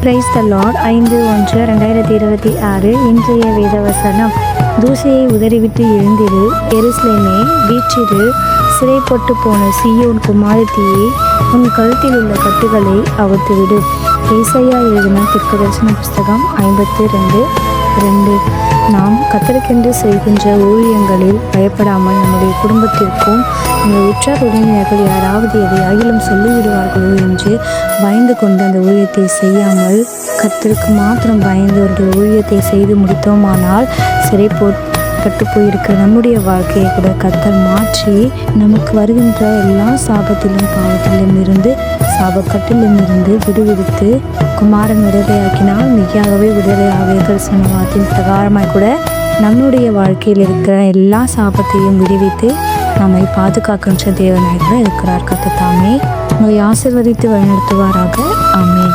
Praise the Lord. 5:1/2026 இன்றைய வேதவசனம். தூசியை உதறிவிட்டு எழுந்திரு, எருசலேமே வீற்றிரு, சிறைப்பட்டு போன சீயோன் குமாரத்தியே, உன் கழுத்தில் உள்ள கட்டுகளை அவுத்துவிடு. ஏசாயா எழுதின தீர்க்கதரிசன புஸ்தகம் 52:2. நாம் கர்த்தருக்கென்று செய்கின்ற ஊழியங்களில் பயப்படாமல் நம்முடைய குடும்பத்திற்கும் நம்முடைய உற்றார் உறவினர்கள் யாராவது எதை ஆகிலும் சொல்லிவிடுவார்களோ என்று பயந்து கொண்டு அந்த ஊழியத்தை செய்யாமல் கர்த்தருக்கு மாத்திரம் பயந்து ஒரு ஊழியத்தை செய்து முடித்தோமானால் சிறைப்பட்டு போயிருக்கிற நம்முடைய வாழ்க்கையை கூட கர்த்தர் மாற்றி நமக்கு வருகின்ற எல்லா சாபத்திலும் பாவத்திலும் இருந்து சாபக்கட்டிலும் இருந்து விடுவித்து குமாரன் விடுதலையாக்கினால் மிகையாகவே விடுதலையாவீர்கள் சொன்ன வார்த்தையின் பிரகாரமாய் கூட நம்முடைய வாழ்க்கையில் இருக்கிற எல்லா சாபத்தையும் விடுவித்து நம்மை பாதுகாக்கின்ற தேவனாய் கூட இருக்கிறார். கர்த்தர் தாமே உங்களை ஆசீர்வதித்து வழிநடத்துவாராக. ஆமென்.